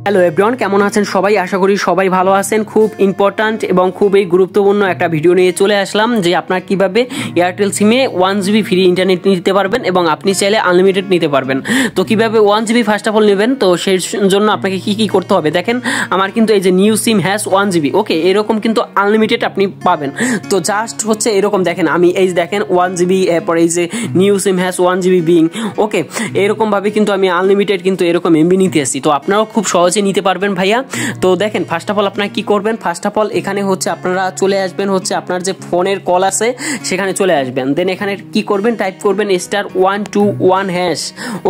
Hello everyone, কেমন আছেন সবাই? আশা করি সবাই ভালো আছেন। খুব ইম্পর্ট্যান্ট এবং খুবই গুরুত্বপূর্ণ একটা ভিডিও নিয়ে চলে আসলাম যে আপনার কিভাবে এয়ারটেল সিমে 1 GB ফ্রি ইন্টারনেট নিতে পারবেন এবং আপনি চাইলে আনলিমিটেড নিতে পারবেন। তো কিভাবে 1 GB ফার্স্ট অফ অল নেবেন, তো সেই জন্য আপনাকে কি করতে হবে দেখেন। আমার কিন্তু এই যে নিউ সিম হ্যাজ 1 GB, ওকে, এরকম কিন্তু আনলিমিটেড আপনি পাবেন। তো জাস্ট হচ্ছে এরকম দেখেন, আমি এই দেখেন 1 GB, এরপর এই যে new SIM has 1 GB being, okay, এরকমভাবে কিন্তু আমি আনলিমিটেড কিন্তু এরকম এমবি নিতে আসছি। তো আপনারাও খুব সহজে নিতে পারবেন ভাইয়া। তো দেখেন ফার্স্ট অফ অল আপনারা কি করবেন, ফার্স্ট অফ অল এখানে হচ্ছে আপনারা চলে আসবেন হচ্ছে আপনার যে ফোনের কল আছে সেখানে চলে আসবেন। দেন এখানে কি করবেন, টাইপ করবেন *121#,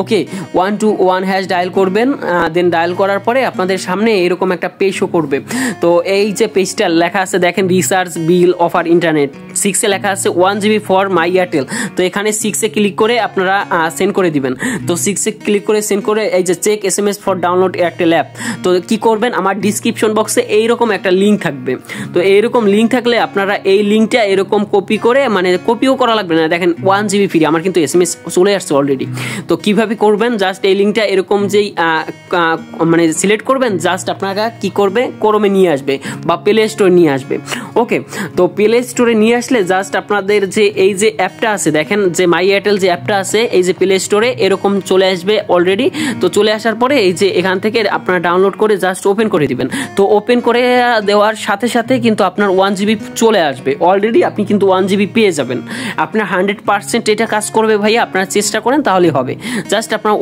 ওকে, 121# ডায়াল করবেন। দেন ডায়াল করার পরে আপনাদের সামনে এরকম একটা পেজ শো করবে। তো এই যে পেজটা লেখা আছে দেখেন, রিচার্জ বিল অফার ইন্টারনেট 6 এ লেখা আছে 1 GB ফর মাই এয়ারটেল। তো এখানে 6 এ ক্লিক করে আপনারা সেন্ড করে দিবেন। তো 6 এ ক্লিক করে সেন্ড করে এই যে check SMS for download Airtel app, তো কি করবেন, আমার ডিসক্রিপশন বক্সে এইরকম একটা লিঙ্ক থাকবে। তো এইরকম লিঙ্ক থাকলে আপনারা এই লিঙ্কটা এরকম কপি করে, মানে কপিও করা লাগবে না, দেখেন 1 GB ফ্রি, আমার কিন্তু SMS চলে আসছে অলরেডি। তো কিভাবে করবেন, জাস্ট এই লিঙ্কটা এরকম যেই মানে সিলেক্ট করবেন, জাস্ট আপনারা কি করবে, ক্রোমে নিয়ে আসবে বা প্লে স্টোরে নিয়ে আসবে, ওকে। তো প্লে স্টোরে নিয়ে আসলে জাস্ট আপনাদের যে এই যে অ্যাপটা আছে দেখেন, যে মাই এয়ারটেল যে অ্যাপটা আছে এই যে প্লে স্টোরে এরকম চলে আসবে অলরেডি। তো চলে আসার পরে এই যে এখান থেকে আপনারা ডাউনলোড করে জাস্ট ওপেন করে দিবেন। তো ওপেন করে দেওয়ার সাথে সাথে কিন্তু আপনার 1 GB চলে আসবে অলরেডি, আপনি কিন্তু 1 GB পেয়ে যাবেন। আপনার 100% এটা কাজ করবে ভাইয়া, আপনারা চেষ্টা করেন তাহলেই হবে। জাস্ট আপনার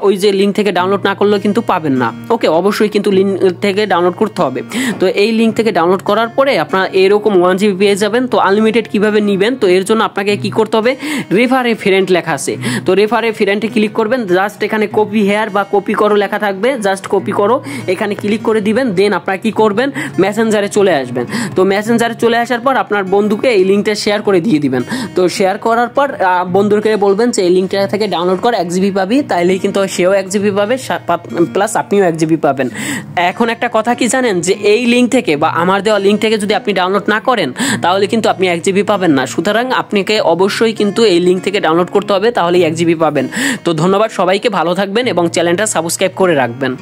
ওই যে লিঙ্ক থেকে ডাউনলোড না করলেও কিন্তু পাবেন না, ওকে, অবশ্যই কিন্তু লিঙ্ক থেকে ডাউনলোড করতে হবে। তো এই লিঙ্ক থেকে ডাউনলোড করার পরে আপনারা এরকম 1 GB পেয়ে যাবেন। তো আনলিমিটেড কিভাবে নেবেন, তো এর জন্য আপনাকে কি করতে হবে, রেফার এ ফ্রেন্ড লেখা আছে, তো রেফার এ ফ্রেন্ডে ক্লিক করবেন। জাস্ট এখানে কপি হেয়ার বা কপি করো লেখা থাকবে, জাস্ট কপি করো, এখানে ক্লিক করে দিবেন। দেন আপনারা কি করবেন, মেসেঞ্জারে চলে আসবেন। তো মেসেঞ্জারে চলে আসার পর আপনার বন্ধুকে এই লিঙ্কটা শেয়ার করে দিয়ে দিবেন। তো শেয়ার করার পর বন্ধুকে বলবেন যে এই লিঙ্কটা থেকে ডাউনলোড কর, 1 GB পাবি, তাইলেই কিন্তু সেও 1 GB পাবে, প্লাস আপনিও 1 GB পাবেন। এখন একটা কথা কি জানেন, যে এই লিঙ্ক থেকে বা আমার দেওয়া লিঙ্ক থেকে যদি আপনি ডাউনলোড না করেন তাহলে কিন্তু আপনি 1 GB পাবেন না। সুতরাং আপনাকে অবশ্যই কিন্তু এই লিঙ্ক থেকে ডাউনলোড করতে হবে, তাহলেই 1 GB পাবেন। তো ধন্যবাদ সবাইকে, ভালো থাকবেন এবং চ্যানেলটা সাবস্ক্রাইব করে রাখবেন।